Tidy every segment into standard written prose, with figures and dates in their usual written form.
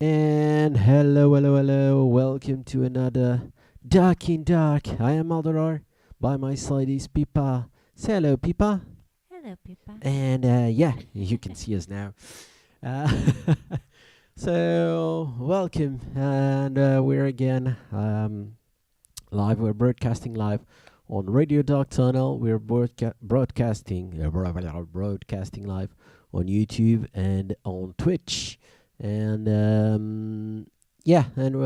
And hello, hello, hello. Welcome to another Dark in Dark. I am Aldoror. By my side is Pipa. Say hello, Pipa. Hello, Pippa. And yeah, you can see us now. Uh, so, welcome. And we're again live. We're broadcasting live on Radio Dark Tunnel. We're broadcasting live on YouTube and on Twitch. And yeah, and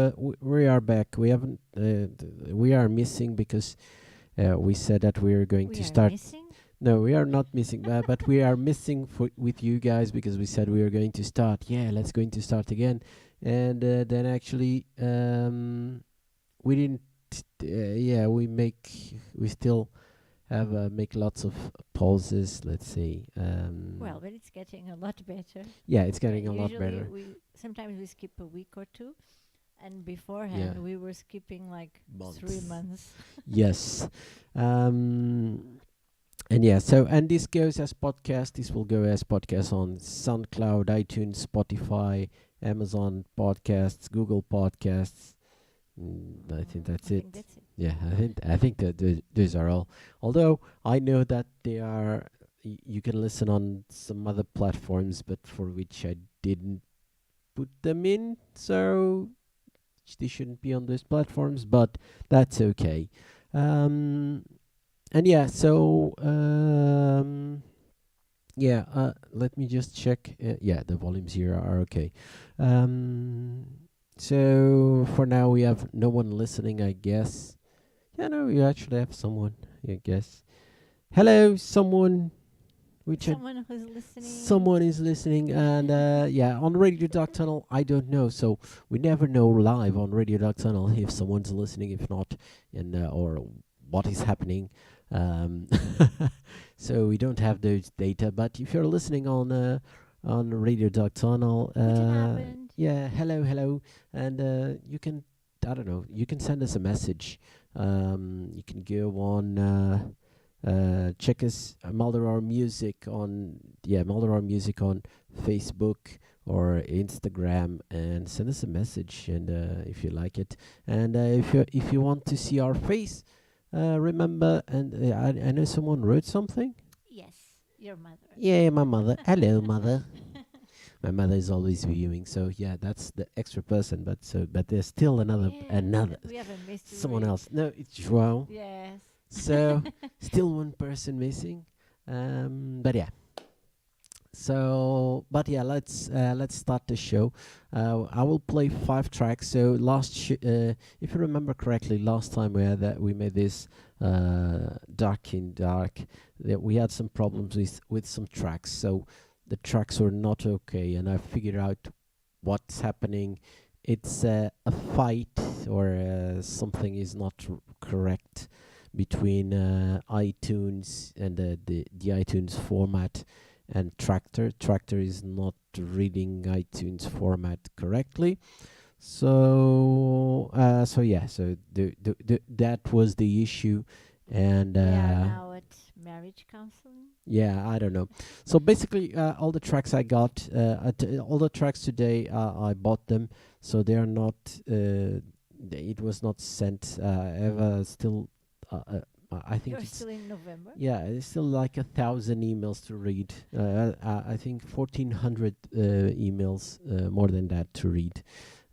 we are back. We haven't. We are missing because we said that we are going We to are start. missing. No, we are not missing, but we are missing with you guys because we said we are going to start. Yeah, let's going to start again, and then actually we didn't. Yeah, we still have make lots of pauses. Let's say. Well, but it's getting a lot better. Yeah, it's getting a lot Usually, better. we sometimes we skip a week or two, and Yeah, beforehand we were skipping like three months. months. Yes. Um, and yeah, so and this goes as podcast. This will go as podcast on SoundCloud, iTunes, Spotify, Amazon Podcasts, Google Podcasts. I think that's I it. think that's it. Yeah, I think that those are all. Although I know that they are, you can listen on some other platforms, but for which I didn't put them in, so they shouldn't be on those platforms. But that's okay. Um, and yeah, so yeah, let me just check. Yeah, the volumes here are okay. Um, so for now, we have no one listening, I guess. Yeah, no, you actually have someone, I guess. Hello, someone. Which Someone who's listening. someone is listening, and yeah, on Radio Dark Tunnel, I don't know. So we never know live on Radio Dark Tunnel if someone's listening, if not, and or what is happening. Um, so we don't have those data. But if you're listening on Radio Dark Tunnel, Guten Abend. yeah, hello, hello, and you can, I don't know, you can send us a message. You can go on. Check us Maldoror Music on Maldoror Music on Facebook or Instagram, and send us a message, and if you like it, and if you want to see our face, remember, and I know someone wrote something. Yes, your mother. Yeah, my mother. Hello, mother. My mother is always viewing, so yeah, that's the extra person. But there's still another We have a someone mystery. else. No, it's João. Yes. So still one person missing. But yeah. So, but yeah, let's start the show. I will play 5 tracks. So if you remember correctly, last time we made this Dark in Dark, that we had some problems with some tracks. So the tracks were not okay, and I figured out what's happening. It's a fight, or something is not correct between iTunes and the iTunes format and Tractor. Tractor is not reading iTunes format correctly. So yeah, so that was the issue, and We are now at marriage counseling. yeah, I don't know. So basically, all the tracks I got, all the tracks today, I bought them, so they are not. It was not sent. Ever still. I think You're it's, still in November. yeah, it's still like 1,000 emails to read. I think 1,400 emails, more than that to read.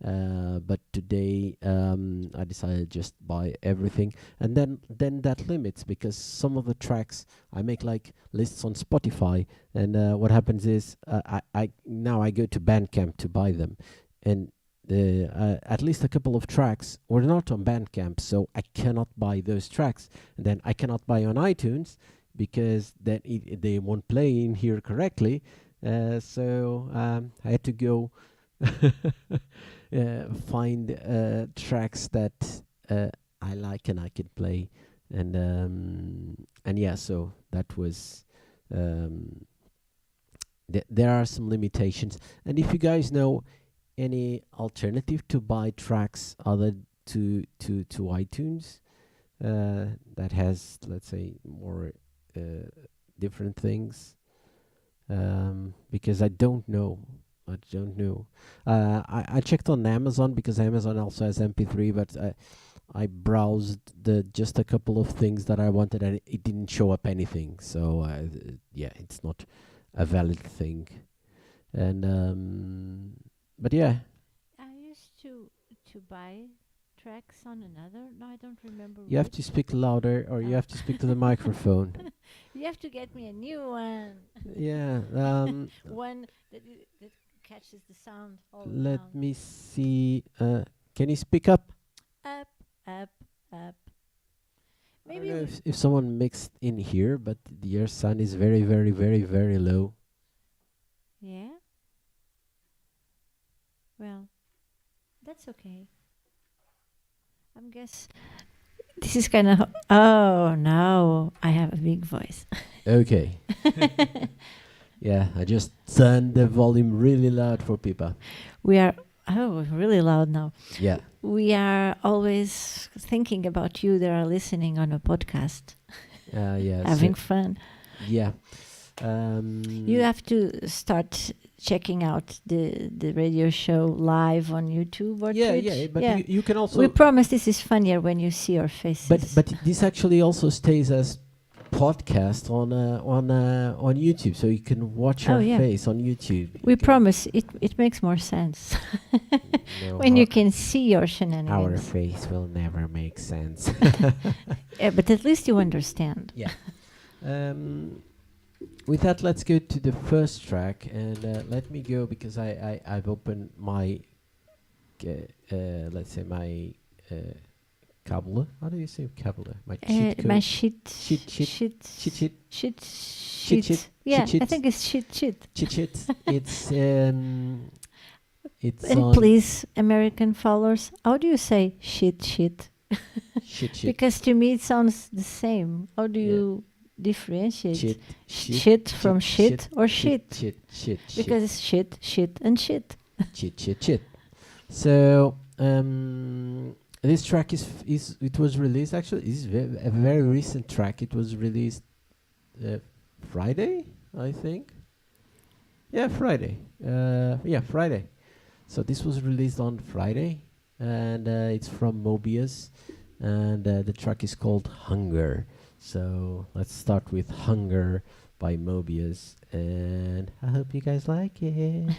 But today, I decided just buy everything, and then that limits, because some of the tracks I make like lists on Spotify, and what happens is, I now I go to Bandcamp to buy them, and at least a couple of tracks were not on Bandcamp, so I cannot buy those tracks. And then I cannot buy on iTunes because then they won't play in here correctly. So I had to go find tracks that I like and I can play, and yeah, so that was. Um, there are some limitations, and if you guys know any alternative to buy tracks other to iTunes, that has, let's say, more different things, because I don't know. I don't know. I checked on Amazon because Amazon also has MP3, but I browsed the just a couple of things that I wanted, and it didn't show up anything. So yeah, it's not a valid thing. And but yeah, I used to buy tracks on another. No, I don't remember you have to which. speak louder, or you Oh. have to speak to the microphone. You have to get me a new one. Yeah. One that catches the sound all Let around. me see. Can you speak up? Up, up, up. I don't Maybe know we. if someone mixed in here, but your sound is very, very, very, very low. Yeah. Well, that's okay. I guess this is kind of. Oh no, I have a big voice. Okay. Yeah, I just turned the volume really loud for people. We are. Oh, really loud now. Yeah. We are always thinking about you that are listening on a podcast, Yeah. having fun. Yeah. You have to start checking out the radio show live on YouTube or Twitch. Yeah, but you can also. We promise this is funnier when you see our faces. But this actually also stays as podcast on YouTube, so you can watch our face on YouTube. We promise it makes more sense No, when you can see your shenanigans. our face will never make sense. Yeah, but at least you understand. Yeah. With that, let's go to the first track, and let me go because I've opened my let's say my cable. How do you say cable? My cheat code. My shit. Yeah, Cheat I think it's shit. Cheat. It's And on please, American followers, how do you say shit? shit. Because to me it sounds the same. How do Yeah. you differentiate Shit from shit or shit? Shit. Because it's shit, and shit. Shit. So this track is it was released actually. It's a very recent track. It was released Friday, I think. Yeah, Friday. Friday. So this was released on Friday, and it's from Mobius, and the track is called Hunger. So let's start with Hunger by Mobius, and I hope you guys like it.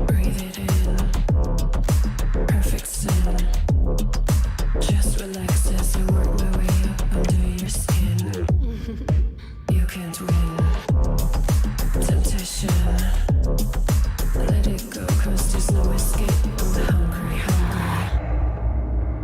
Breathe it in, perfect sin. Just relax as I work my way up under your skin. You can't win. Temptation, let it go, 'cause there's no escape. I'm hungry, hungry.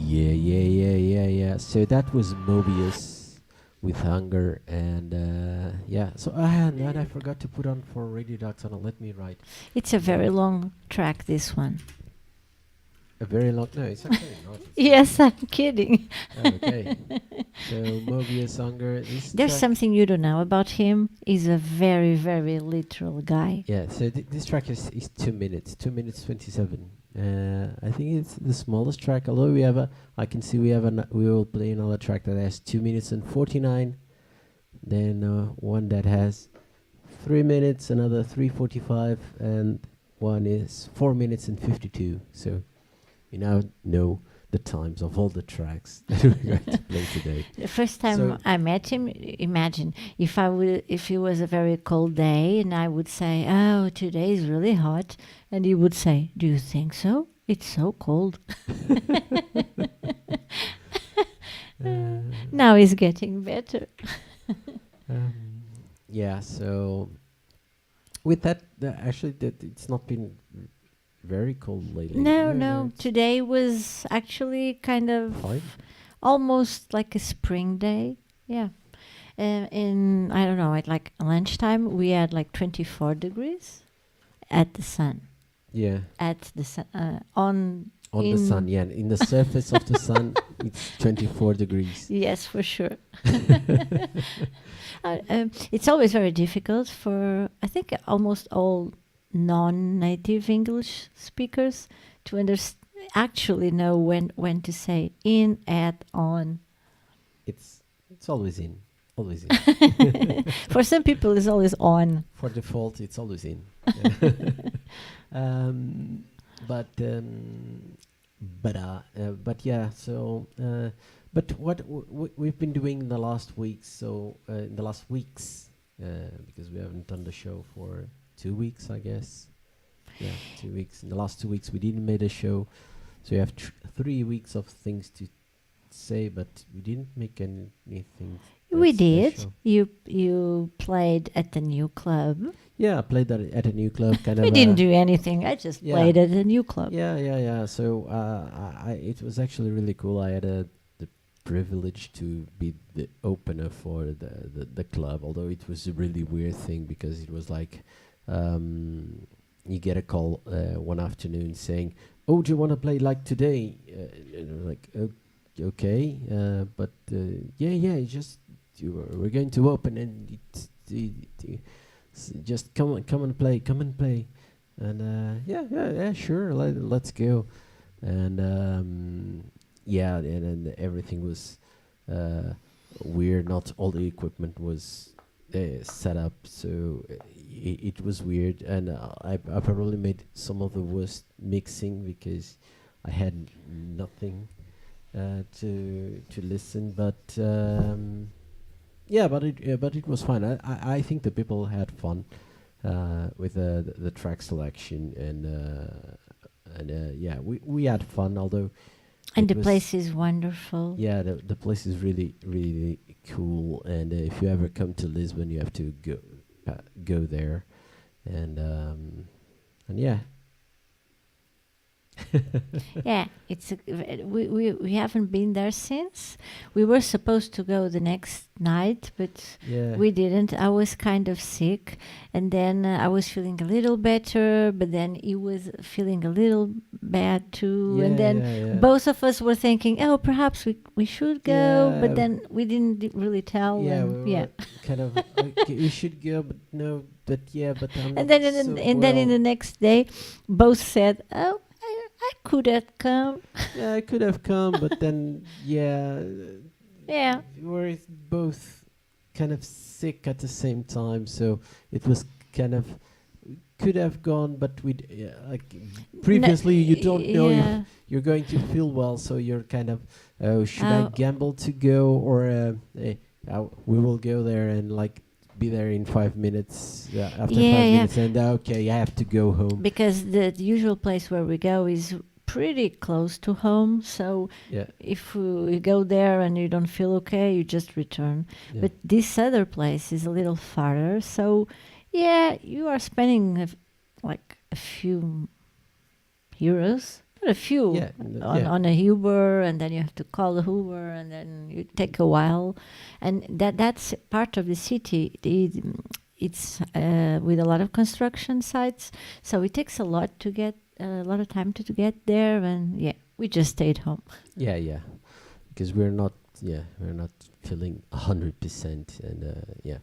Yeah. So that was Mobius with Hunger, and yeah. So and I forgot to put on for Radio Dark Tunnel. Let me write It's a very long track, this one. a very long. No, it's actually not. It's Yes, I'm kidding. okay. So Mobius Hunger. This There's track, something you don't know about him. He's a very, very literal guy. yeah. So this track is 2 minutes. 2 minutes 27. I think it's the smallest track. Although we have I can see we will play another track that has 2 minutes and 49. Then one that has 3 minutes, another 3:45, and one is 4 minutes and 52. So you now know the times of all the tracks that we're going to play today. The first time So- I met him, imagine if it was a very cold day and I would say, "Oh, today is really hot," and he would say, "Do you think so? It's so cold." Now he's getting better. Yeah. So with that, actually, that it's not been very cold lately. No. it's Today was actually kind of fine. almost like a spring day. Yeah. In I don't know, at like lunchtime we had like 24 degrees at the sun. Yeah. At the sun on On the sun, yeah. In the surface of the sun, it's 24 degrees. Yes, for sure. It's always very difficult for, I think, almost all non-native English speakers to actually know when to say in, at, on. It's always in. Always in. For some people, it's always on. For default, it's always in. But yeah. So but what we've been doing in the last weeks. So in the last weeks, because we haven't done the show for 2 weeks, I guess. Yeah, 2 weeks. In the last 2 weeks, we didn't make a show, so we have 3 weeks of things to say, but we didn't make anything. We that did. special. You played at the new club. Yeah, I played that at a new club. Kind of. We didn't do anything. I just yeah. played at a new club. Yeah. So it was actually really cool. I had the privilege to be the opener for the club, although it was a really weird thing because it was like you get a call one afternoon saying, "Oh, do you want to play like today?" And I was like, "Okay, but yeah, it's just we're going to open and just come and play, and yeah, sure, let's go." And yeah, and everything was weird. Not all the equipment was set up, so it was weird, and I probably made some of the worst mixing because I had nothing to listen, but yeah, but it was fine. I think the people had fun with the track selection, and yeah, we had fun, although. And it the was- place is wonderful. Yeah, the place is really, really cool, and if you ever come to Lisbon, you have to go there, and yeah. Yeah, it's we haven't been there since. We were supposed to go the next night, but Yeah. we didn't. I was kind of sick, and then I was feeling a little better, but then he was feeling a little bad too, and then yeah. both of us were thinking, oh, perhaps we should go, Yeah. but then we didn't really tell. Yeah, and we yeah. were kind of okay, we should go, but no, but yeah, but I'm And not then then in well. the next day, both said, oh, I could have come. Yeah, I could have come, but then yeah, Yeah. we were both kind of sick at the same time, so it was kind of could have gone, but we like previously you don't know Yeah. if you're going to feel well, so you're kind of should I Oh. gamble to go or we will go there and like be there in 5 minutes after Yeah, 5 yeah. minutes and okay, I have to go home. Because the usual place where we go is pretty close to home, so Yeah, if we go there and you don't feel okay, you just return. yeah. But this other place is a little farther, so yeah, you are spending like a few euros A few Yeah, on a Uber, and then you have to call the Uber, and then it take a while, and that's part of the city. It's with a lot of construction sites, so it takes a lot to get a lot of time to get there, and we just stayed home. yeah, because we're not feeling 100%, and yeah.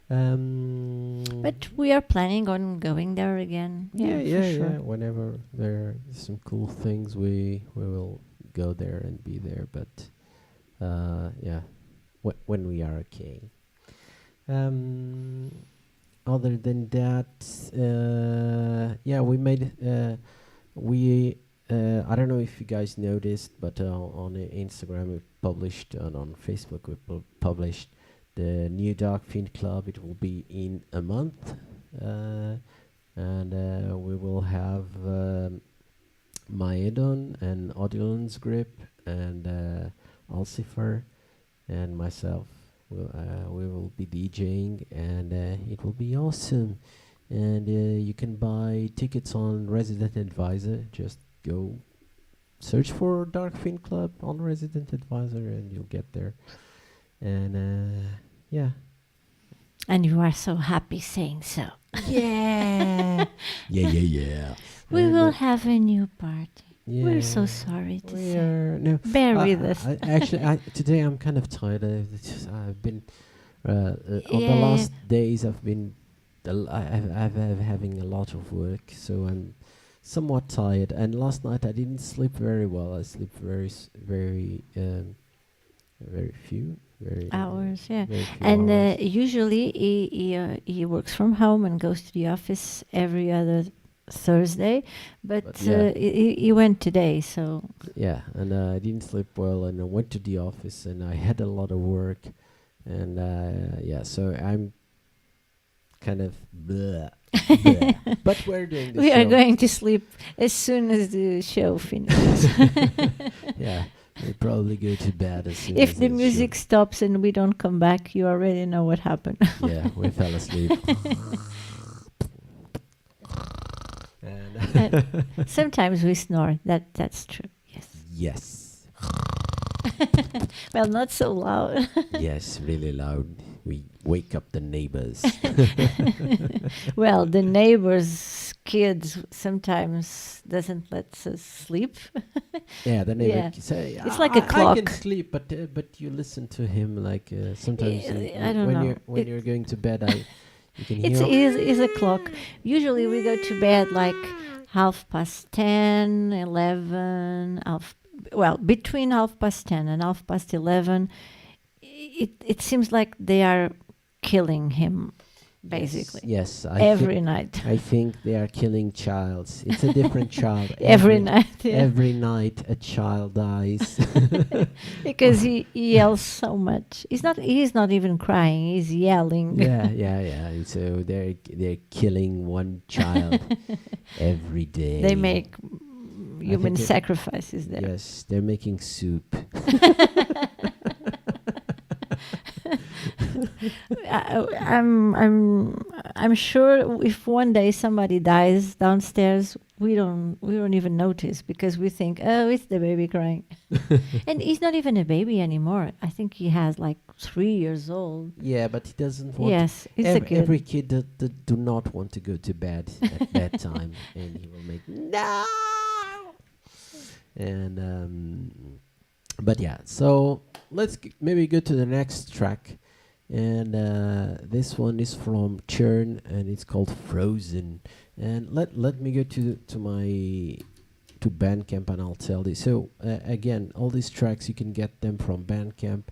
But we are planning on going there again. Yeah, For sure. yeah. Whenever there are some cool things, we will go there and be there. But yeah, when we are okay. Other than that, yeah, we made we. I don't know if you guys noticed, but on Instagram we published, and on Facebook we published the new ÞґA√θЯίνန့. It will be in a month, and we will have Maedon and Odilon's grip and Alcifer and myself. We will be DJing, and it will be awesome. And you can buy tickets on Resident Advisor. Just go search for ÞґA√θЯίνန့ on Resident Advisor, and you'll get there. And yeah. And you are so happy saying so. Yeah. Yeah. We And, will have a new party. Yeah. We're so sorry to We say. are no. Bear with us. Actually, today I'm kind of tired. I've been on the Yeah. last days. I've been I've having a lot of work, so I'm somewhat tired. And last night I didn't sleep very well. I sleep very few Hours, yeah. very few And hours. usually he works from home and goes to the office every other Thursday, but But yeah. he went today, so Yeah, and I didn't sleep well, and I went to the office, and I had a lot of work, and yeah, so I'm kind of bleh, bleh. But we're doing the we show. are going to sleep as soon as the show finishes. Yeah, we'll probably go to bed as soon If as the show. music stops and we don't come back, you already know what happened. Yeah, we fell asleep. And sometimes we snore. That's true. Yes. Yes, Well, not so loud. yes, really loud. We wake up the neighbors. Well, the neighbors' kids sometimes doesn't let us sleep. Yeah, the neighbor Yeah. say, It's like a I clock." can sleep, but you listen to him like sometimes I don't when know. you're going to bed, you can It's hear. is a clock. Usually we go to bed like 10:30, 11, between 10:30 and 11:30. It seems like they are killing him, basically. Yes, Every night. I think they are killing childs. It's a different child. Every night, yeah. Every night a child dies. Because he yells so much. He's not even crying, he's yelling. yeah. So they're killing one child every day. They make human think sacrifices there. Yes, they're making soup. I'm sure if one day somebody dies downstairs, we don't even notice because we think, oh, it's the baby crying. And he's not even a baby anymore. I think he has like 3 years old. Yeah, but he doesn't want. Yes, it's a kid. Every kid that do not want to go to bed at bedtime, and he will make no. And but yeah, so let's maybe go to the next track, and this one is from Churn, and it's called Frozen. And let me go to my Bandcamp, and I'll tell you. So again, all these tracks you can get them from Bandcamp.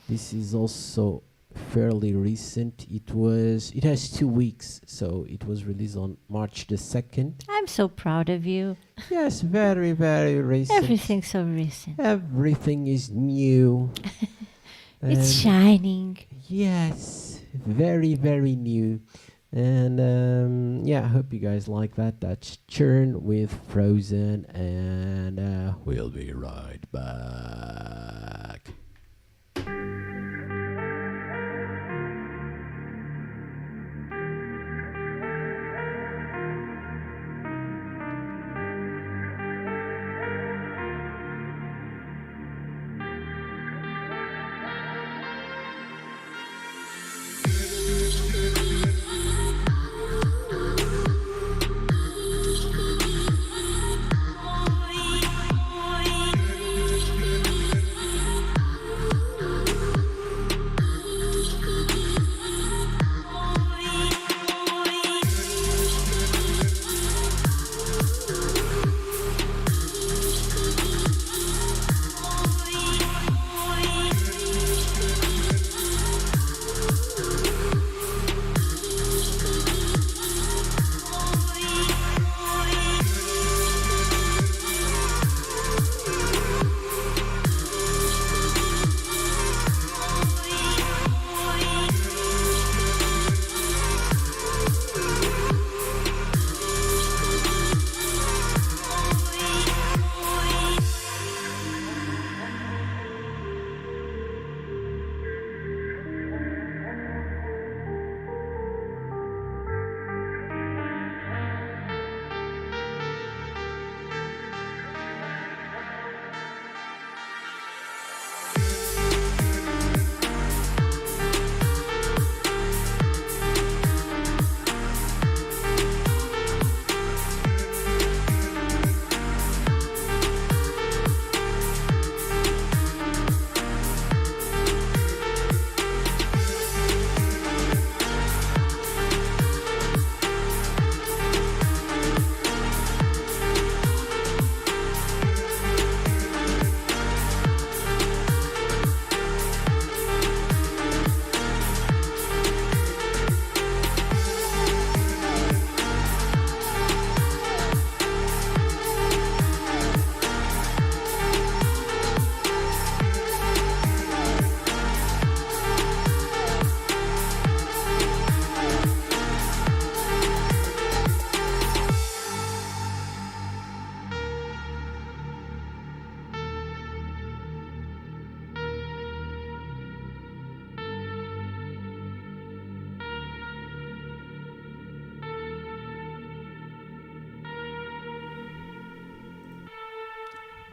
This is also fairly recent. It has 2 weeks, so it was released on March the 2nd. I'm so proud of you. Yes, very, very recent. Everything's so recent. Everything is new. It's And shining. yes, very, very new. And yeah, I hope you guys like that. That's Churn with Frozen, and we'll be right back.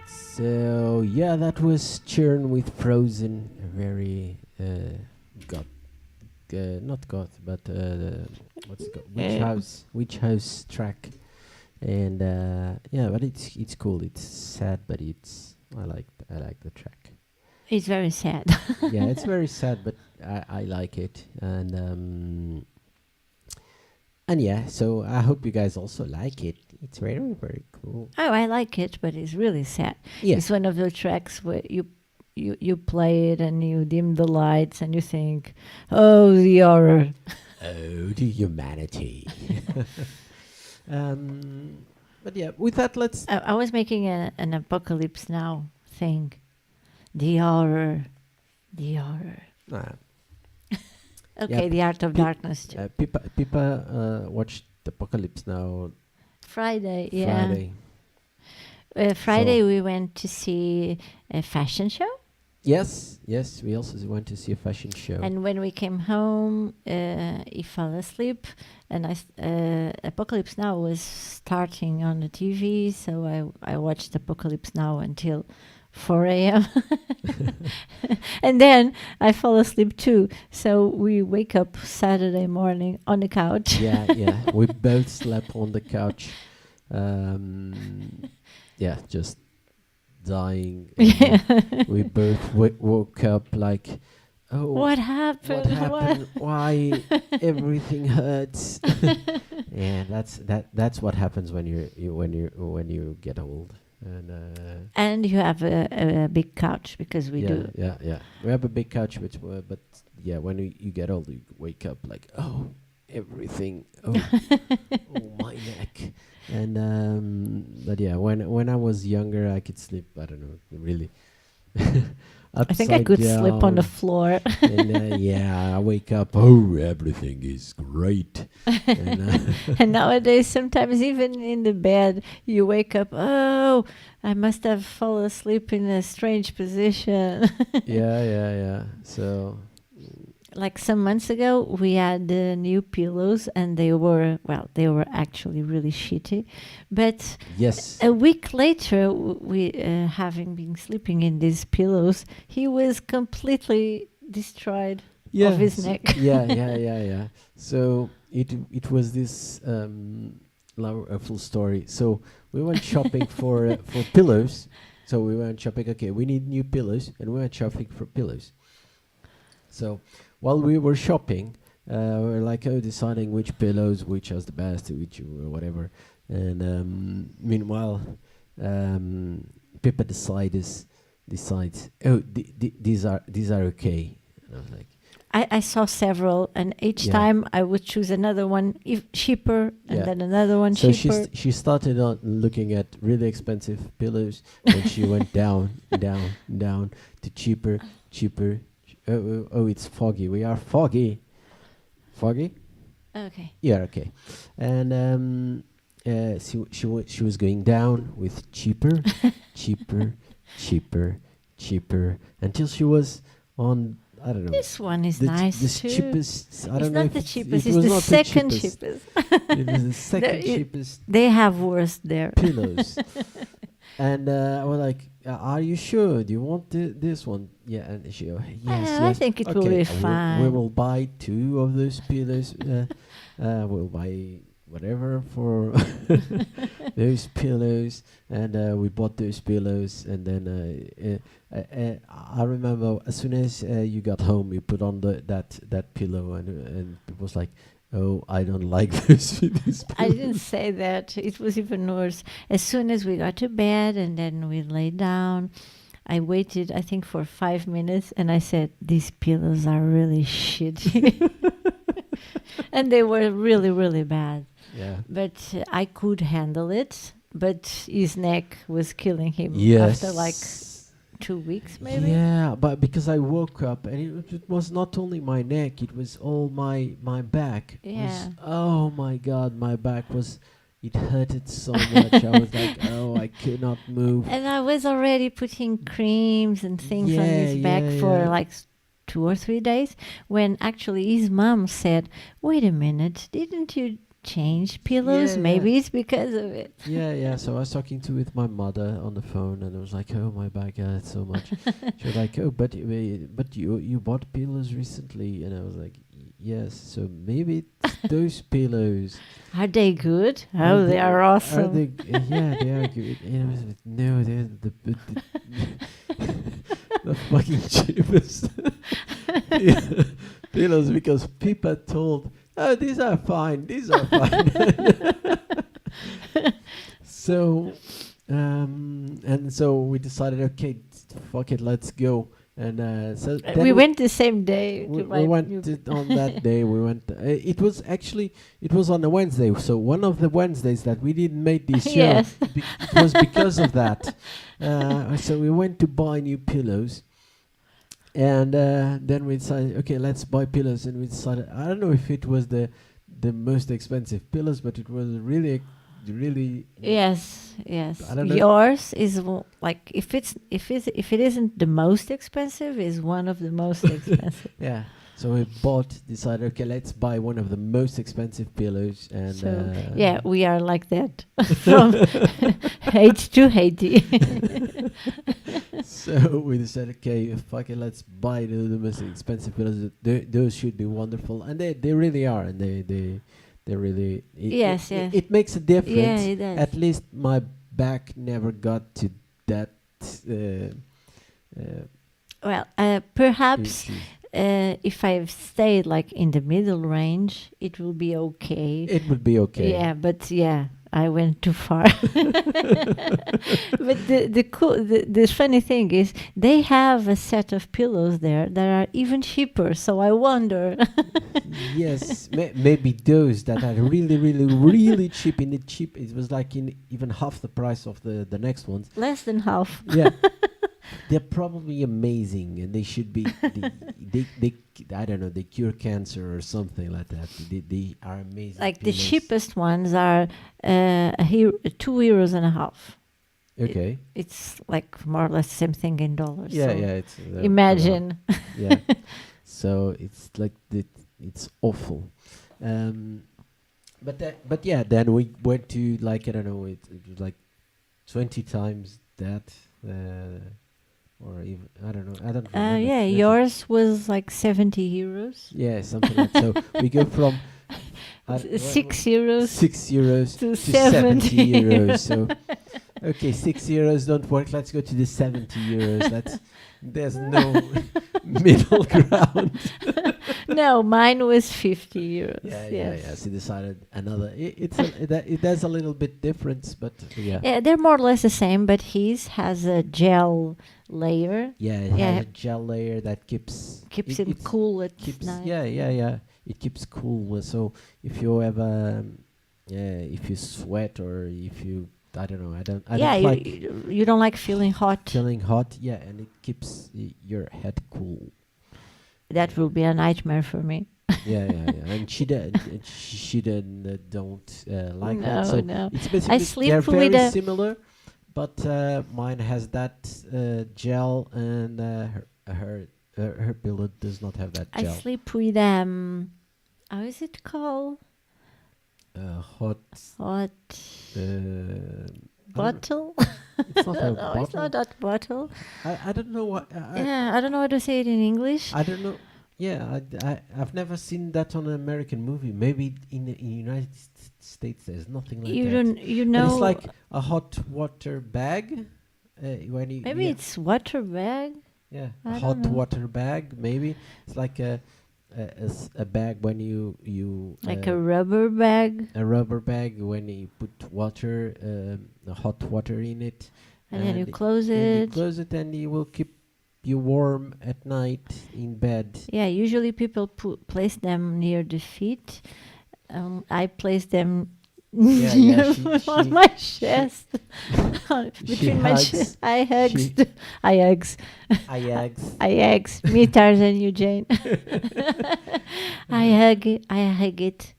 So yeah, that was Churn with Frozen. A very got not got, but what's it called? Witch House track. And yeah, but it's cool. It's sad, but I like the track. It's very sad. Yeah, it's very sad, but I like it. And yeah, so I hope you guys also like it. It's very, very cool. Oh, I like it, but it's really sad. Yeah. It's one of the tracks where you play it and you dim the lights and you think, oh, the horror. Oh, the humanity. But yeah, with that, let's... I was making an Apocalypse Now thing. The horror. The horror. Okay, Yeah, The Art of Darkness too. Pippa watched Apocalypse Now Friday, yeah. Friday. Friday So- we went to see a fashion show. Yes, we also went to see a fashion show. And when we came home, he fell asleep, and Apocalypse Now was starting on the TV, so I watched Apocalypse Now until 4 a.m. And then I fall asleep too. So we wake up Saturday morning on the couch. yeah, we both slept on the couch. Yeah, just dying. Yeah. We both woke up like, oh, What happened? what happened? Why everything hurts? Yeah, that's what happens when you get old. And you have a big couch because we do. Yeah. We have a big couch, but yeah, when you get old, you wake up like, oh, everything. Oh, oh my neck. And but yeah, when I was younger, I could sleep. I don't know, really. I think I could sleep on the down. floor. And yeah, I wake up. Oh, everything is great. And, And nowadays, sometimes even in the bed, you wake up, oh, I must have fallen asleep in a strange position. yeah. So Like some months ago, we had new pillows and they were actually really shitty. But yes, a week later, we having been sleeping in these pillows, he was completely destroyed of his neck. yeah. So it was this full story. So we went shopping for pillows. So we went shopping. Okay, we need new pillows, and we went shopping for pillows. So while we were shopping, we were like, deciding which pillows, which was the best, which whatever. And meanwhile, Pippa decides, oh, these are okay. And I was like, I saw several, and each Yeah. time I would choose another one cheaper, and Yeah. then another one so cheaper. she started on looking at really expensive pillows, and she went down to cheaper. Oh, it's foggy. We are foggy. Foggy? Okay. Yeah, okay. And she was going down with cheaper, until she was on, I don't know. This one is the nice this too. cheapest. I It's don't know not if the it cheapest. was It's the not second the cheapest. It was the second There- cheapest They have worse there. pillows. And I was like, are you sure? Do you want this one? Yeah, and she, yes. I think it will be fine. We will buy 2 of those pillows. We'll buy whatever for those pillows. And we bought those pillows. And then I remember as soon as you got home, you put on that pillow, and it was like, oh, I don't like these pillows. I didn't say that. It was even worse. As soon as we got to bed and then we lay down, I waited, I think, for 5 minutes, and I said, these pillows are really shitty. And they were really, really bad. Yeah. But I could handle it. But his neck was killing him Yes. after like 2 weeks, maybe. Yeah, but because I woke up and it was not only my neck, it was all my back. Yeah. Oh my God, my back it hurted so much. I was like, oh, I could not move. And I was already putting creams and things on Yeah, his back yeah, for yeah. like 2 or 3 days, when actually his mom said, wait a minute, didn't you change pillows. Yeah, Maybe yeah. it's because of it. Yeah. So I was talking with my mother on the phone, and I was like, "Oh, my back hurts so much." She was like, "Oh, but you bought pillows recently," and I was like, "Yes." So maybe it's those pillows. Are they good? Are Oh, they are Are awesome. they? Yeah, they are good. And I was like, no, they're the fucking cheapest pillows, because people told, "Oh, these are fine. These are fine." So, and so we decided, okay, fuck it, let's go. And so then We went the same day we to buy went new on that day. We went. It was actually, it was on a Wednesday. So one of the Wednesdays that we didn't make this show, Yes. it was because of that. So we went to buy new pillows, and then we decided, okay, let's buy pillows. And we decided, I don't know if it was the most expensive pillows, but it was really, really. Yes. I don't know. Yours is like if it isn't the most expensive, is one of the most expensive. Yeah. So we decided, okay, let's buy one of the most expensive pillows, and So yeah, we are like that from hate to Haiti. so we decided, okay, fuck it, let's buy the most expensive pillows. Those should be wonderful, and they really are, and they really Yes, it, yes. it makes a difference. Yeah, it does. At least my back never got to that. Well, perhaps issue. if I've stayed like in the middle range, it will be okay. It would be okay. Yeah, but yeah, I went too far. But the funny thing is, they have a set of pillows there that are even cheaper. So I wonder. Yes, maybe those that are really, really, really cheap. In the cheap, it was like in even half the price of the next ones. Less than half. Yeah, they're probably amazing, and they should be. They I don't know. They cure cancer or something like that. They are amazing. Like the pillows. cheapest ones are €2.50. Okay. It's like more or less the same thing in dollars. Yeah, so yeah. It's imagine. Yeah. So it's like it's awful. But yeah, then we went to, like, I don't know, it was like 20 times that, or even, I don't know, I don't remember. Yeah, exactly. yours was like €70. Yeah, something like so. We go from €6 €6 to to 70 €70. So okay, €6 don't work. Let's go to the €70. There's no middle ground. No, mine was €50. Yeah. So decided another. It does a little bit difference, but yeah. Yeah, they're more or less the same, but his has a gel layer. Yeah, it Yeah. has a gel layer that keeps Keeps it cool at keeps night. yeah. It keeps cool. So if you have if you sweat, or if you, I don't know, I don't like you don't like feeling hot. feeling hot. Yeah, and it keeps your head cool. That will be a nightmare for me. Yeah. And she don't like that. So No. it's basically sleep they're with very a- similar, but mine has that gel, and her pillow does not have that I gel. sleep with how is it called? Hot. Hot I don't know. bottle? It's not a No, bottle. it's not that bottle. I don't know what. Yeah, I don't know how to say it in English. I don't know. Yeah, I've never seen that on an American movie. Maybe in the United States there's nothing like You that. don't, you And know. it's like a hot water bag. When you Maybe it's water bag. yeah, I a don't hot know. water bag. Maybe it's like a bag when you Like a rubber bag. a rubber bag when you put water, hot water in it, And then you it- close and you it. close it, and it will keep you warm at night in bed. Yeah, usually people place them near the feet. I place them Yeah, on she- my chest. She Between my hugs. chest. I hugs. She- I hugs. Ajax. I hugs. Me, Tarzan, you, Jane. I hug it.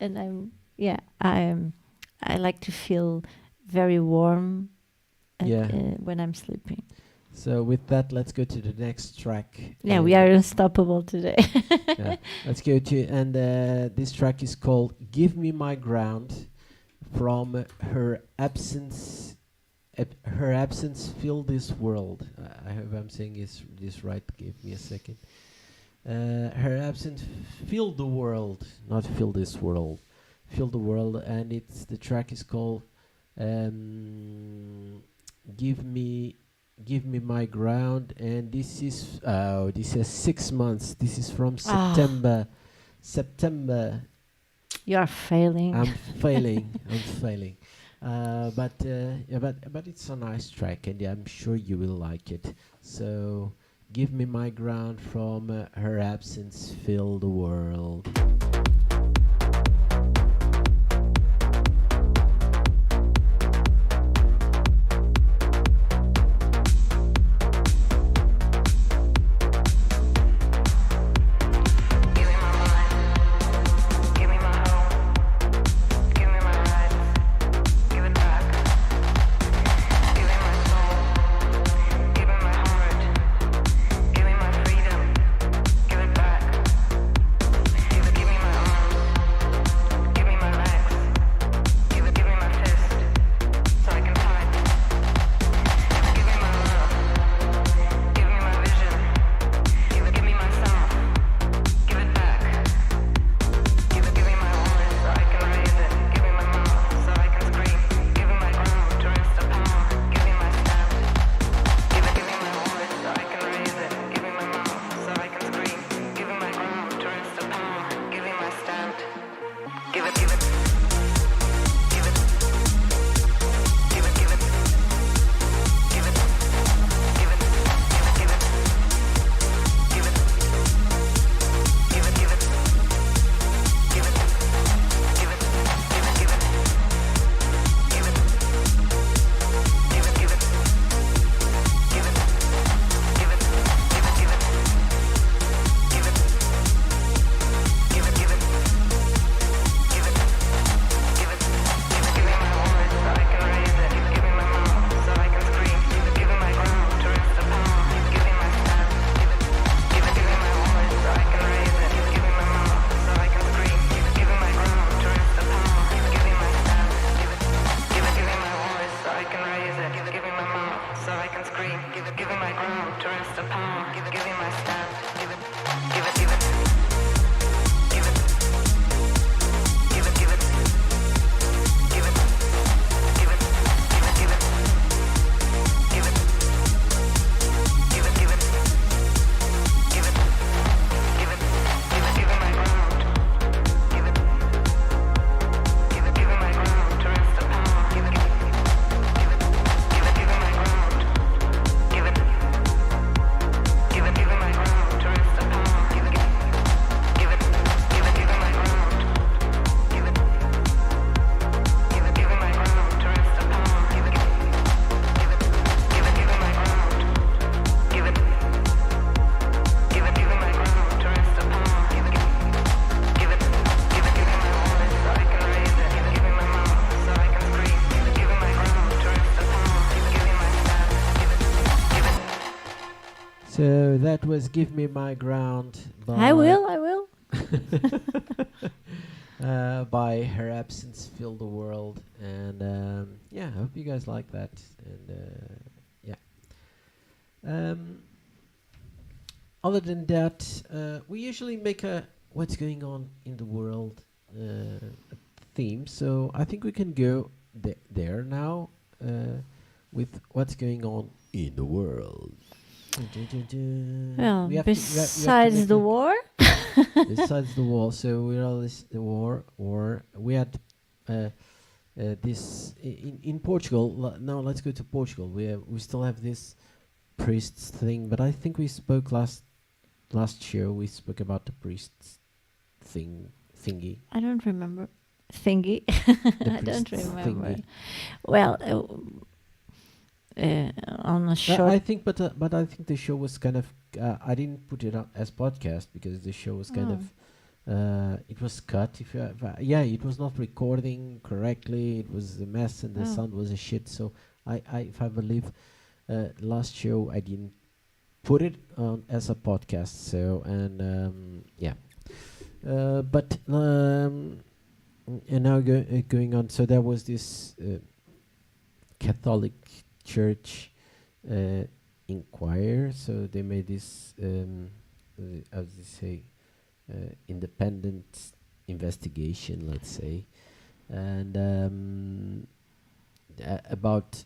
And I like to feel very warm Yeah. when I'm sleeping. So with that, let's go to the next track. Yeah, we are unstoppable today. Yeah, let's go to, and this track is called "Give Me My Ground," from her absence. Her absence filled this world. I hope I'm saying this right. Give me a second. Her absence filled the world, not fill this world. Fill the world, and the track is called "Give Me My Ground," and this is 6 months. This is from September. September. You are failing. I'm failing. I'm failing. But it's a nice track, and I'm sure you will like it. So, "Give Me My Ground" from Her Absence Fill the World. So that was "Give Me My Ground" by I will. by Her Absence Fill the World, and yeah, I hope you guys like that. And yeah, other than that, we usually make a "What's Going On in the World" theme, so I think we can go there now with "What's Going On in the World." Well, We have to besides make the like- war, besides the war, so we're all the war, or we had this in Portugal. Now let's go to Portugal. We still have this priests thing, but I think we spoke last year. We spoke about the priests thingy. I don't remember. Thingy. I don't priests remember. thingy. Well, on a short. I think, but I think the show was kind of. I didn't put it up as podcast because the show was kind of. It was cut. Yeah, it was not recording correctly. It was a mess, and the sound was a shit. So if I believe, last show I didn't put it on as a podcast. So and yeah, but and now going on. So there was this Catholic Church inquire. So they made this as they say independent investigation, let's say, and about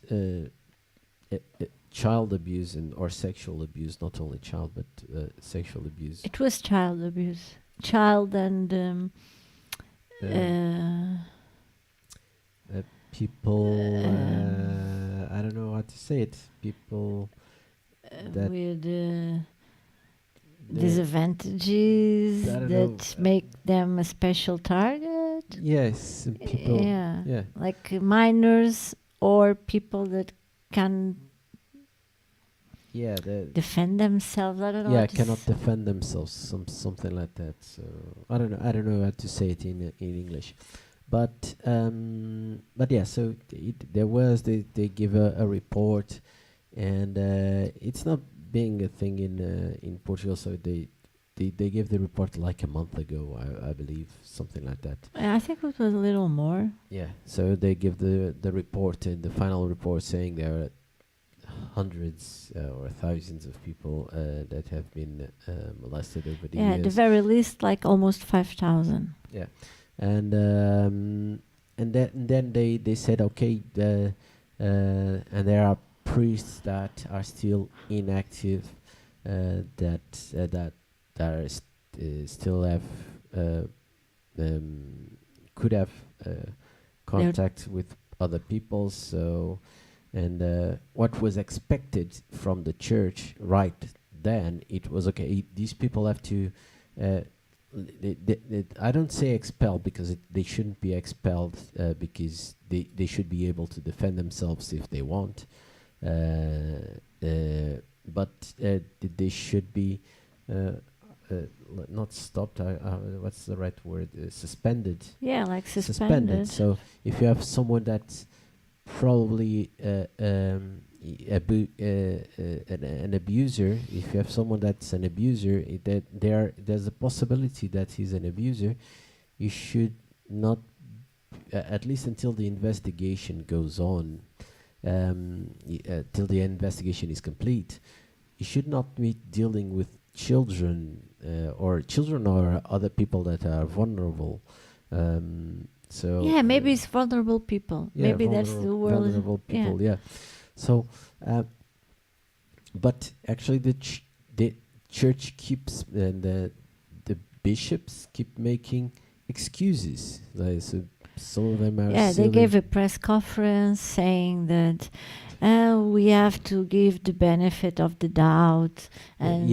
child abuse and or sexual abuse, not only child but sexual abuse. It was child abuse. Child and People, I don't know how to say it. People that with they- disadvantages I don't that know, make them a special target. yes, and people. Yeah. Yeah. Like minors or people that can Yeah. defend themselves. I don't know. Yeah, how to cannot s- defend themselves. Something like that. So I don't know. I don't know how to say it in English. But yeah. So there was they give a report, and it's not being a thing in Portugal. So they gave the report like a month ago, I believe, something like that. I think it was a little more. Yeah. So they give the report and the final report saying there are hundreds or thousands of people that have been molested over the Yeah, at the years. very least, like almost 5,000. Yeah, and then they said okay, and there are priests that are still inactive, that are still have could have contact with other people. So, and what was expected from the church right then, it was okay. These people have to. I don't say expel because they shouldn't be expelled because they should be able to defend themselves if they want, but they should be not stopped. What's the right word? Suspended. Yeah, like suspended. So if you have someone that's probably an abuser, if you have someone that's an abuser, there's a possibility that he's an abuser, you should not, at least until the investigation goes on, till the investigation is complete, you should not be dealing with children or other people that are vulnerable. So Yeah, maybe it's vulnerable people. yeah, Maybe that's the word. vulnerable people. Yeah. So, but actually, the church keeps and the bishops keep making excuses. Like, so some of them are. Yeah, they silly. gave a press conference saying that we have to give the benefit of the doubt. And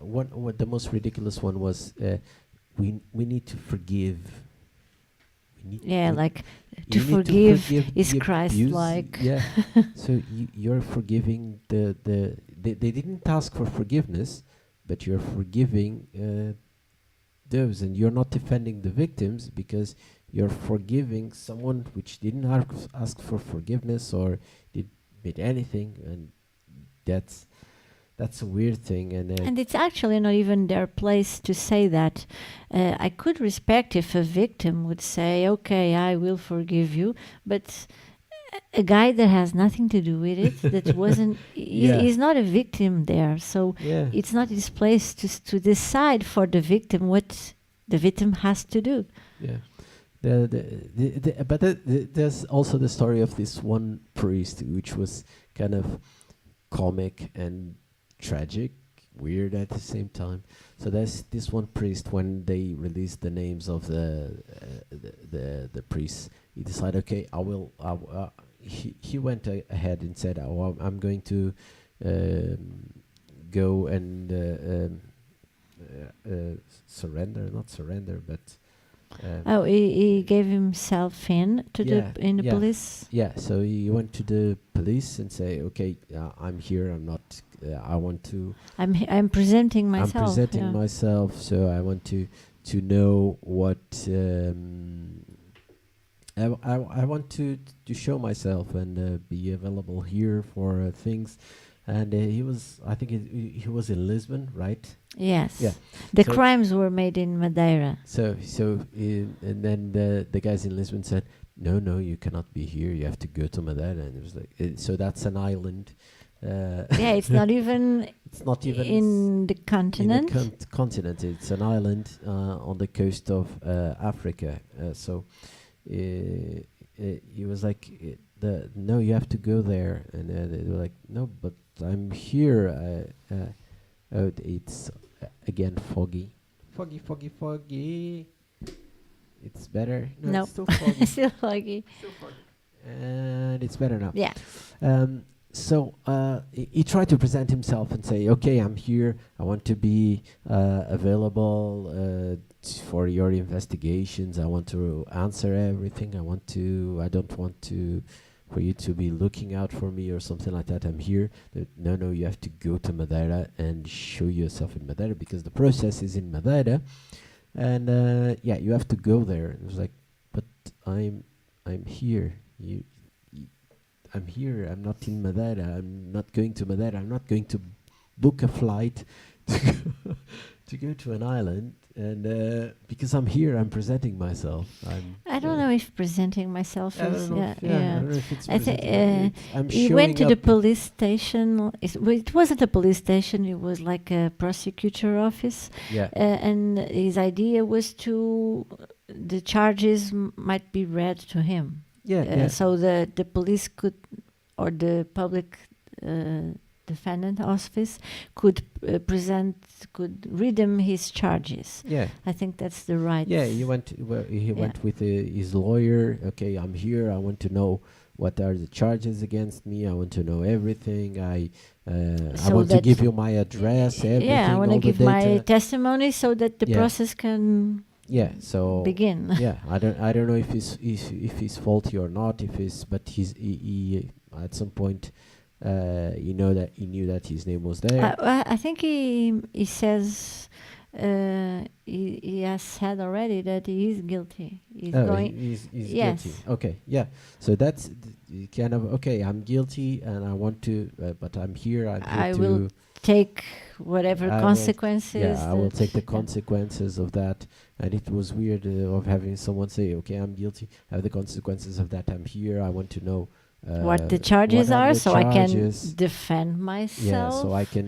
one the most ridiculous one was we need to forgive. yeah, like You to need forgive is the Christ-like. abuse. Yeah. So you're forgiving they didn't ask for forgiveness, but you're forgiving those, and you're not defending the victims because you're forgiving someone which didn't ask for forgiveness or did anything, and that's a weird thing. And it's actually not even their place to say that. I could respect if a victim would say, okay, I will forgive you, but a guy that has nothing to do with it, that wasn't, Yeah. he's not a victim there. So yeah. it's not his place to decide for the victim what the victim has to do. Yeah. But there's also the story of this one priest, which was kind of comic and tragic, weird at the same time. So there's this one priest, when they released the names of the priests, he decided, okay, he went ahead and said, oh, I'm going to go and not surrender, but He gave himself in to Yeah, the yeah. police. yeah. So he went to the police and say, okay, I'm here. I'm not. I want to. I'm presenting myself. I'm presenting yeah. myself, so I want to know what I want to show myself and be available here for things. And he was, I think he was in Lisbon, right? Yes. Yeah. The So- crimes were made in Madeira. And then the guys in Lisbon said, no, you cannot be here. You have to go to Madeira. And it was like, so that's an island. Yeah, it's not even It's not even in the continent. in the continent. It's an island on the coast of Africa. So he was like, no, you have to go there. And they were like, no, but I'm here. It's again foggy. Foggy. It's better. No. It's still foggy. Still foggy. And it's better now. Yeah. So he tried to present himself and say, okay, I'm here. I want to be available for your investigations. I want to answer everything. I don't want to for you to be looking out for me or something like that. I'm here. No, you have to go to Madeira and show yourself in Madeira because the process is in Madeira. And you have to go there. It was like, but I'm here. I'm here. I'm not in Madeira. I'm not going to Madeira. I'm not going to book a flight to go to an island. And because I'm here, I'm presenting myself. I don't know if presenting myself I is. don't know Yeah, if- I don't know if it's I think presenting. I'm he went to showing the up. police station. It wasn't a police station. It was like a prosecutor office. Yeah. And his idea was the charges might be read to him. Yeah. So the police could, or the public defendant office could read him his charges. Yeah. I think that's the right. Yeah, he went with his lawyer. Okay, I'm here. I want to know what are the charges against me. I want to know everything. I So want to that- give you my address. Everything. Yeah, I want to all the give my data. testimony so that the Yeah. process can Yeah. So begin. yeah, I don't know if he's faulty or not. But he at some point, he knew that his name was there. I think he says he has said already that he is guilty. He's going. He's Yes. guilty. Okay, yeah. So that's kind of okay. I'm guilty, and I want to, but I'm here. I'm here I to. will take whatever I will- consequences. I will that- take the yeah. consequences of that. And it was weird of having someone say, "Okay, I'm guilty. I have the consequences of that. I'm here. I want to know What the charges what are, the so I can charges." defend myself. Yeah, so I can.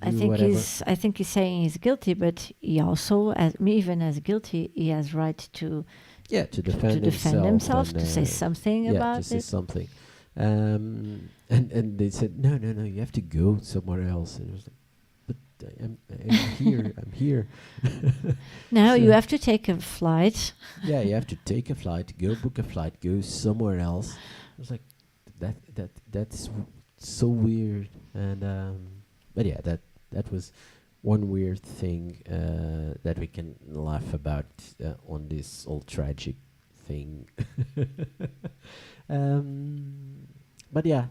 I do think whatever. he's saying he's guilty, but he also, even as guilty, he has right to to defend himself, and, to say something to about say it. something. And they said, no, you have to go somewhere else. And it was like, but I'm here. I'm here. Now you So- have to take a flight. Yeah, you have to take a flight, go book a flight, go somewhere else. I was like, that's so weird. And but yeah, that was one weird thing that we can laugh about on this all tragic thing. But yeah,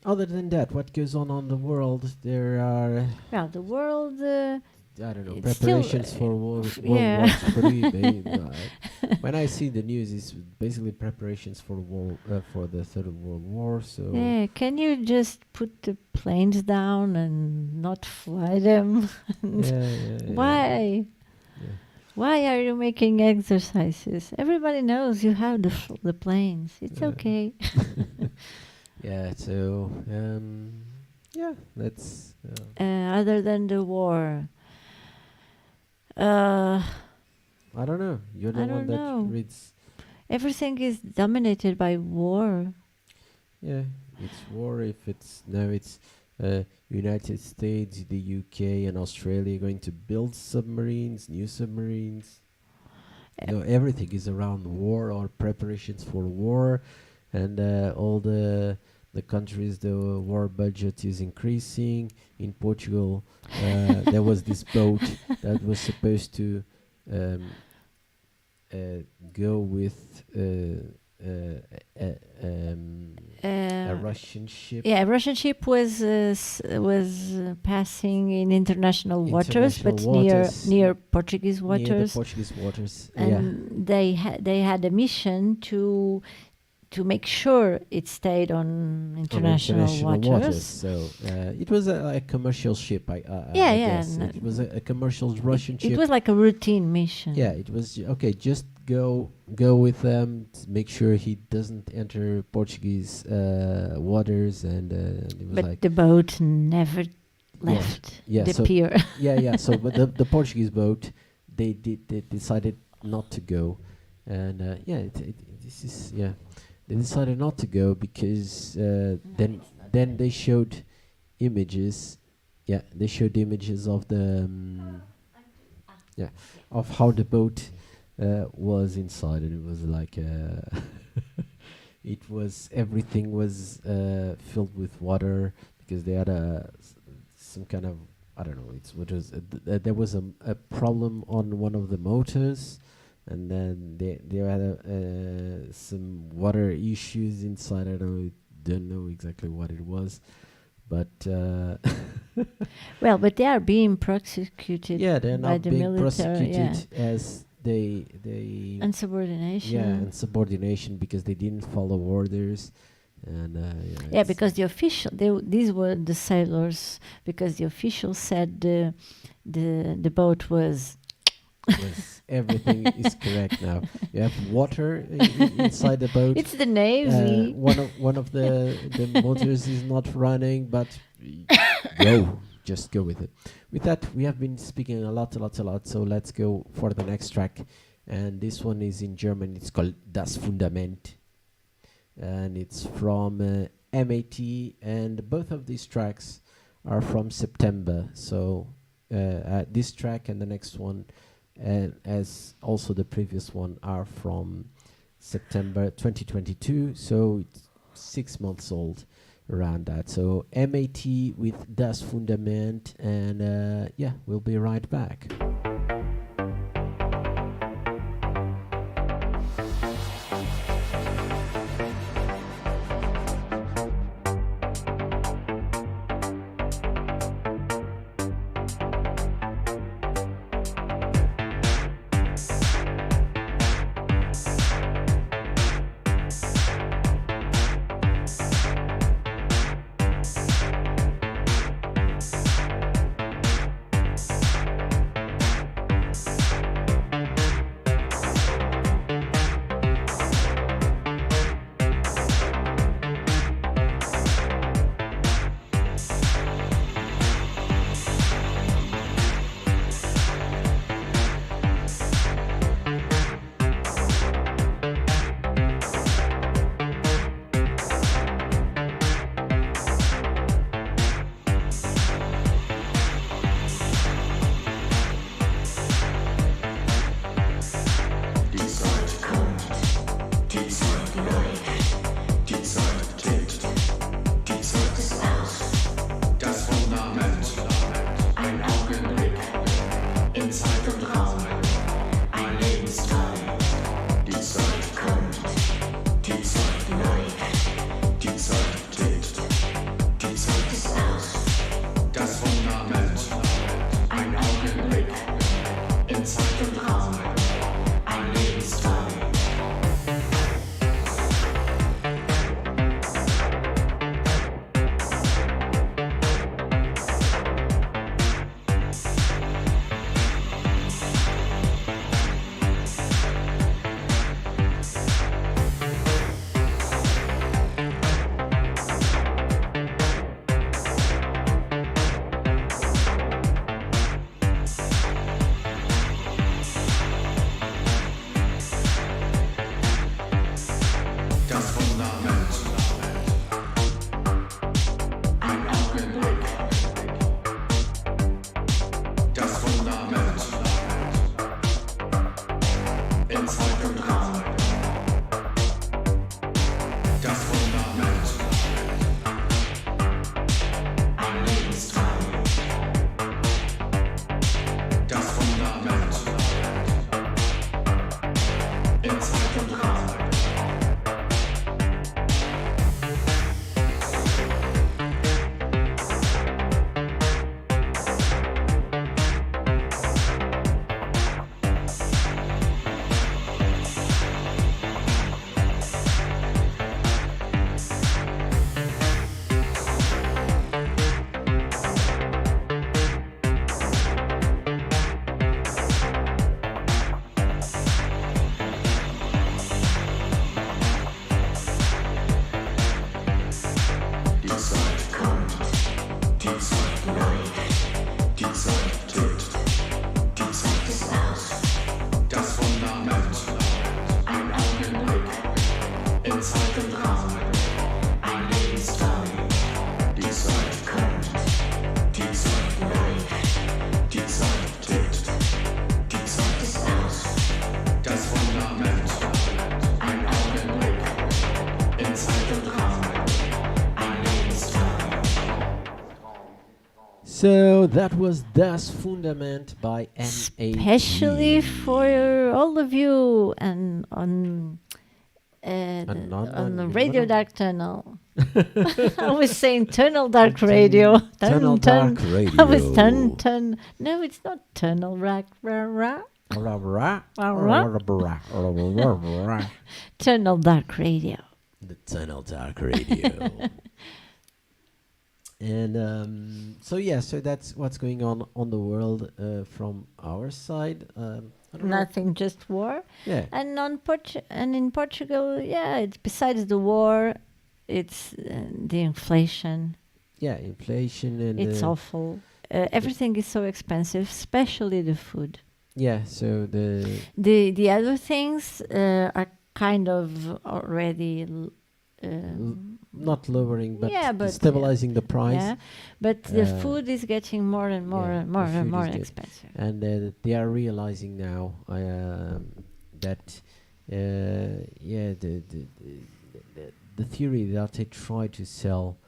other than that, what goes on the world? There are Well, the world. I don't know, It's still, preparations for World yeah. War III. When I see the news, it's basically preparations for the Third World War. So Yeah, can you just put the planes down and not fly them? yeah. Why? Yeah. Why are you making exercises? Everybody knows you have the planes. It's Yeah. okay. Yeah. So yeah, that's Other than the war. I don't know. You're the I one don't that know. reads. Everything is dominated by war. Yeah, it's war. If it's now, it's United States, the UK, and Australia going to build submarines, new submarines. Everything is around war or preparations for war, and all the countries, the war budget is increasing. In Portugal, there was this boat that was supposed to go with A Russian ship. Yeah, a Russian ship was passing in international waters, but International waters, near Portuguese near the waters, Portuguese waters. and they had a mission to make sure it stayed on international waters. So it was a commercial ship. I Yeah, guess. and It was a commercial Russian ship. It was like a routine mission. Yeah, it was okay. Just go with them. Make sure he doesn't enter Portuguese waters, and it was But like the boat never left the so pier. yeah. So, but the Portuguese boat, they decided not to go, and this is they decided not to go because then they showed images. Yeah, they showed images of the of how the boat was inside, and it was like it was everything was filled with water because they had some kind of, I don't know, there was a problem on one of the motors, and then they had some water issues inside. I don't know exactly what it was, but Well, but they are being prosecuted. yeah, they're by not the being military, prosecuted as they insubordination. and subordination because they didn't follow orders, and Yeah, because the official, these were the sailors, because the official said the boat was. yes, everything is correct now. You have water inside the boat. It's the Navy. One of the motors is not running, but just go with it. With that, we have been speaking a lot. So let's go for the next track, and this one is in German. It's called Das Fundament, and it's from MAT, and both of these tracks are from September. So this track and the next one, as also the previous one, are from September 2022, so it's 6 months old, around that. So MAT with Das Fundament, and we'll be right back. So that was Das Fundament by MAG. Especially for all of you and on the Radio Dark Tunnel. I was saying Tunnel Dark Radio. Tunnel Dark Radio. I was turn. No, it's not Tunnel Rack. Tunnel Dark Radio. The Tunnel Dark Radio. And so that's what's going on the world from our side. I don't know. Nothing, just war. Yeah. And in Portugal, it's besides the war, it's the inflation. Yeah, inflation and It's awful. Everything is so expensive, especially the food. yeah. So the other things are kind of already not lowering, but, but stabilizing the price. Yeah, but the food is getting more and more and more and more expensive. And they are realizing now that the theory that they try to sell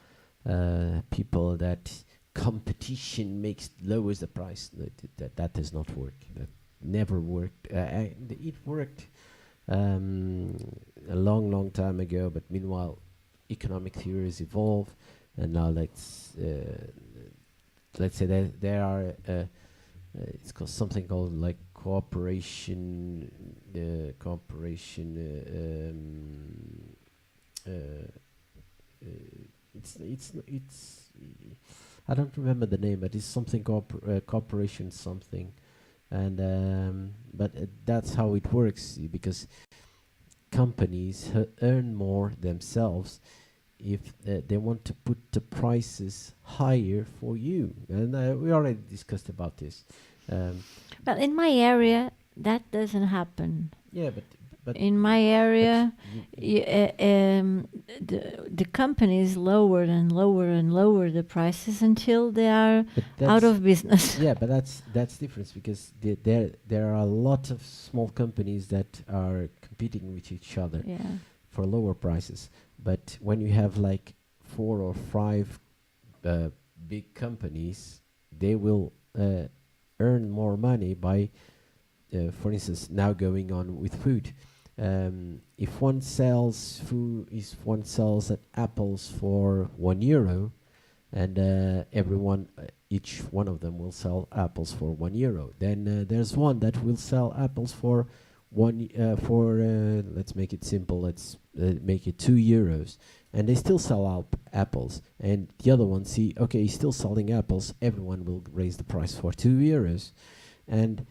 people that competition lowers the price, that does not work. That never worked. It worked a long time ago, but meanwhile economic theories evolve, and now let's say that there are it's called something called like cooperation it's I don't remember the name, but it's something cooperation something. And but that's how it works, because companies earn more themselves if they want to put the prices higher for you. And we already discussed about this. Well, in my area, that doesn't happen. Yeah, but in my area, the companies lower and lower the prices until they are out of business. Yeah, but that's different, because there are a lot of small companies that are competing with each other for lower prices. But when you have like 4 or 5 big companies, they will earn more money by, for instance, now going on with food. If one sells apples for €1, and each one of them will sell apples for €1, then there's one that will sell apples for let's make it simple, let's make it €2, and they still sell apples, and the other one he's still selling apples, everyone will raise the price for €2, and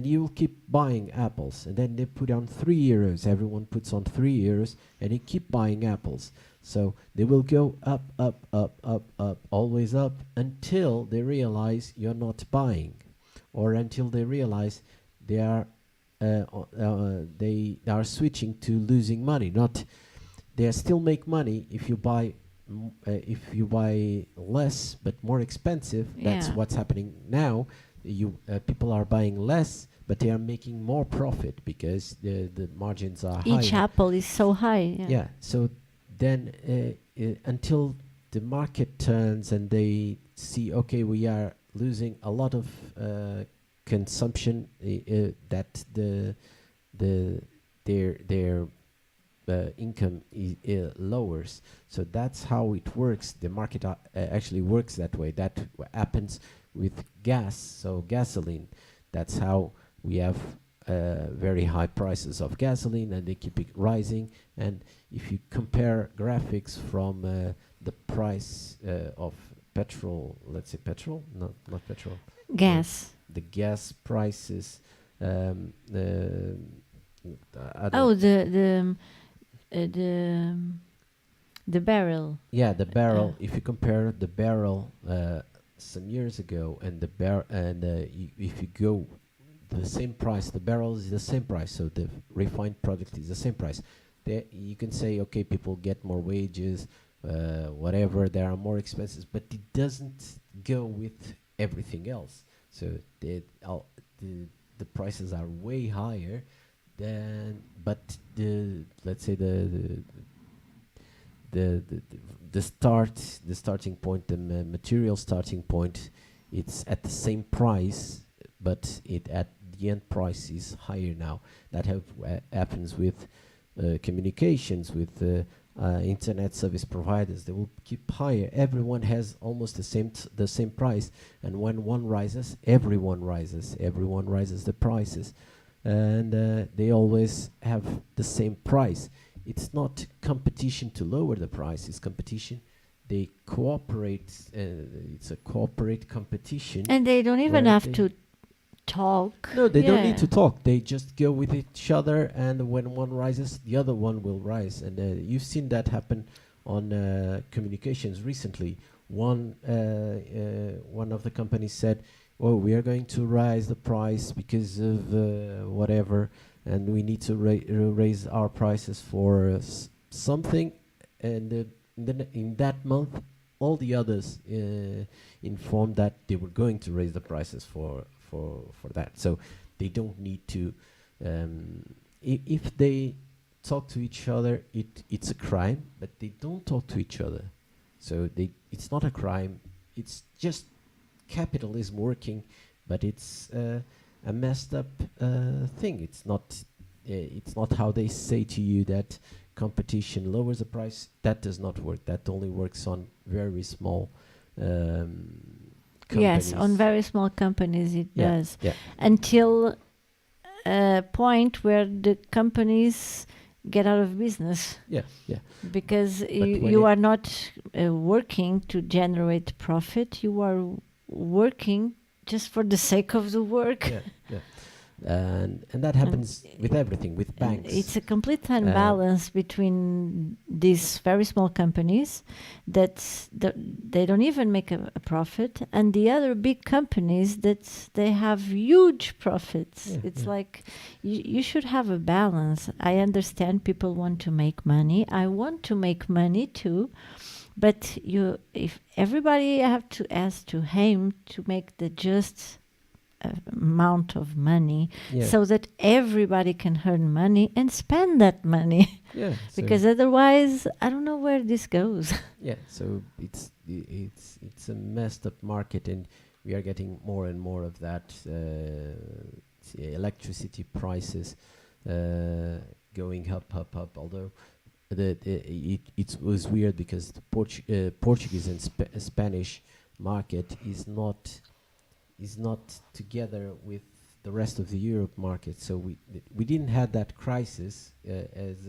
you will keep buying apples, and then they put on €3, everyone puts on €3, and you keep buying apples. So they will go up, always up, until they realize you're not buying, or until they realize they are switching to losing money. They still make money if you buy less but more expensive. That's what's happening now. People are buying less, but they are making more profit because the margins are high. Each apple is so high. Yeah. So then until the market turns and they see, okay, we are losing a lot of consumption, that their income lowers. So that's how it works. The market actually works that way. That happens with gas, so gasoline. That's how we have very high prices of gasoline, and they keep it rising. And if you compare graphics from the price of petrol, let's say petrol, not petrol, gas. The gas prices. The barrel. Yeah, the barrel. If you compare the barrel some years ago and if you go the same price, the barrel is the same price, so the refined product is the same price. You can say, okay, people get more wages, whatever, there are more expenses, but it doesn't go with everything else. So the prices are way higher than, but let's say the starting point, the material starting point, it's at the same price, but it at the end price is higher now. That happens with communications, with internet service providers. They will keep higher. Everyone has almost the same price, and when one rises, everyone rises. Everyone rises the prices, and they always have the same price. It's not competition to lower the price. It's competition. They cooperate. It's a cooperate competition. And they don't even have to talk. No, they don't need to talk. They just go with each other, and when one rises, the other one will rise. And you've seen that happen on communications recently. One of the companies said, "Oh, we are going to rise the price because of whatever, and we need to raise our prices for something." And in that month, all the others informed that they were going to raise the prices for that. So they don't need to. If they talk to each other, it's a crime. But they don't talk to each other, so it's not a crime. It's just capitalism working, but it's a messed up thing. It's not how they say to you that competition lowers the price. That does not work. That only works on very small companies. Yes, on very small companies it does. Yeah. Until a point where the companies get out of business. Yeah. Because you are not working to generate profit. You are working just for the sake of the work. Yeah. And that happens with everything, with banks. It's a complete imbalance between these very small companies that they don't even make a profit, and the other big companies that they have huge profits. It's like you should have a balance. I understand people want to make money. I want to make money too. But if everybody has to aim to make the just amount of money, so that everybody can earn money and spend that money. Because otherwise, I don't know where this goes. So it's a messed up market, and we are getting more and more of that. Electricity prices going up. Although it was weird because the Portuguese and Spanish market is not together with the rest of the Europe market, so we didn't have that crisis as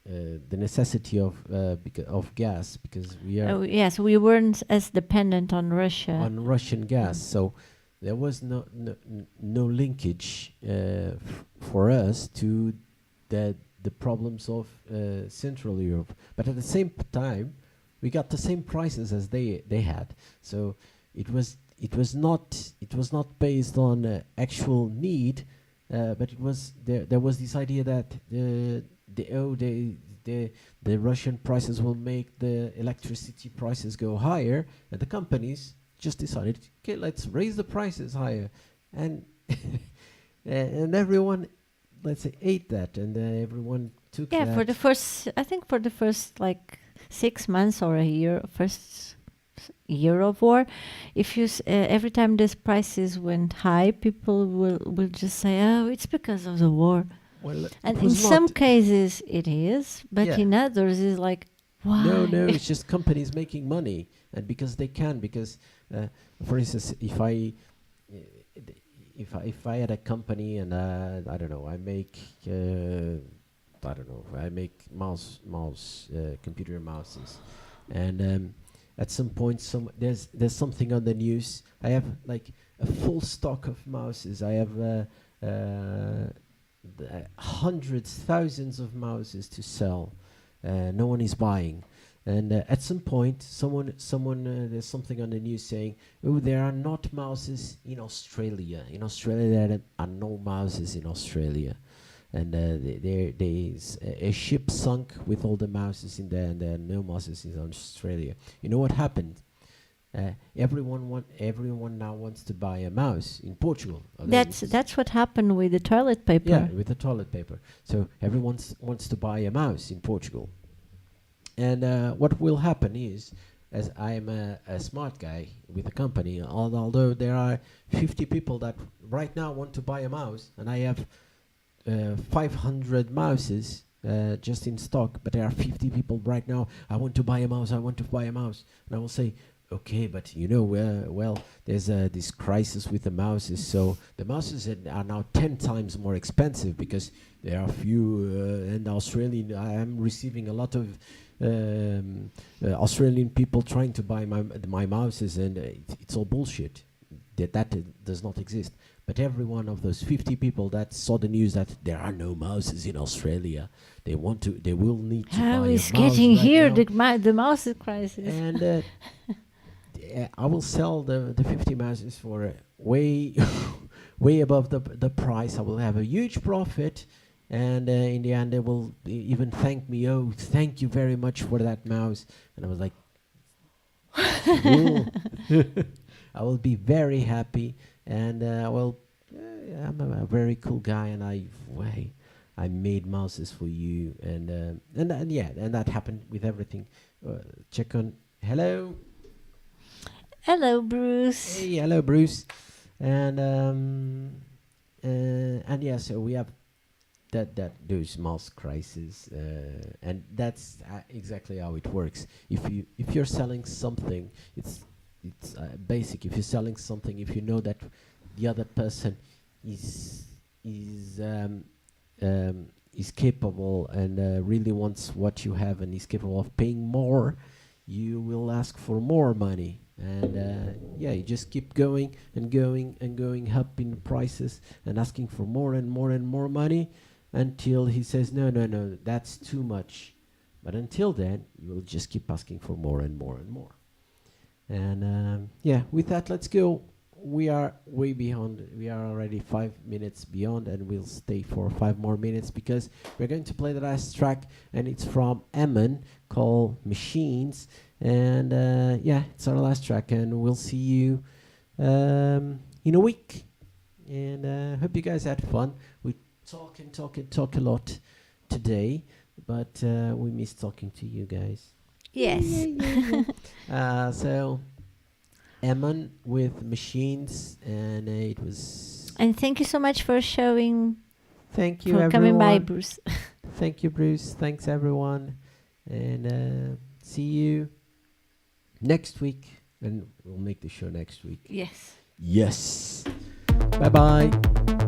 the necessity of gas, because we are so we weren't as dependent on Russian gas, so there was no linkage for us to the problems of Central Europe, but at the same time we got the same prices as they had. So it was not based on actual need, but it was there was this idea that the Russian prices will make the electricity prices go higher, and the companies just decided, okay, let's raise the prices higher, and and everyone, let's say, ate that, and everyone took that. For the first like 6 months or a year, first year of war, if you every time these prices went high, people will just say, "Oh, it's because of the war." Well, and in some cases it is, but in others it's like, why? No, it's just companies making money, and because they can. Because, for instance, if I had a company and I don't know, I make. I make computer mouses, and at some point, there's something on the news. I have like a full stock of mouses. I have hundreds, thousands of mouses to sell. No one is buying, and at some point, there's something on the news saying, "Oh, there are not mouses in Australia. In Australia, there are no mouses in Australia." And there's a ship sunk with all the mouses in there, and there are no mouses in Australia. You know what happened? Everyone now wants to buy a mouse in Portugal. That's what happened with the toilet paper. Yeah, with the toilet paper. So everyone wants to buy a mouse in Portugal. And what will happen is, as I am a smart guy with a company, although there are 50 people that right now want to buy a mouse, and I have 500 mouses just in stock, but there are 50 people right now, I want to buy a mouse, and I will say, okay, but well, there's this crisis with the mouses, so the mouses are now 10 times more expensive because there are few, and I am receiving a lot of Australian people trying to buy my mouses, and it's all bullshit. That does not exist. But every one of those 50 people that saw the news that there are no mouses in Australia, they will need to buy a mouse. How is getting right here now. the mouse crisis? And I will sell the 50 mouses for way way above the price. I will have a huge profit, and in the end they will even thank me. Oh, thank you very much for that mouse. And I was like, cool. I will be very happy, and I'm a very cool guy, and I made mouses for you, and that happened with everything. Check on hello. Hello, Bruce. Hey, hello, Bruce. And yeah, so we have those mouse crises, and that's exactly how it works. If you're selling something, it's basic. If you're selling something, if you know that the other person is capable and really wants what you have and is capable of paying more, you will ask for more money. And you just keep going and going and going up in prices and asking for more and more and more money until he says, no, that's too much. But until then, you will just keep asking for more and more and more. And with that, let's go. We are way beyond. We are already 5 minutes beyond, and we'll stay for 5 more minutes because we're going to play the last track, and it's from Emin called Machines. And it's our last track, and we'll see you in a week. And hope you guys had fun. We talk a lot today, but we miss talking to you guys. Yes. So Emin with Machines, and it was. And thank you so much for showing. Thank you, for everyone. coming by, Bruce. Thank you, Bruce. Thanks, everyone, and see you next week, and we'll make the show next week. Yes. Yes. Bye-bye.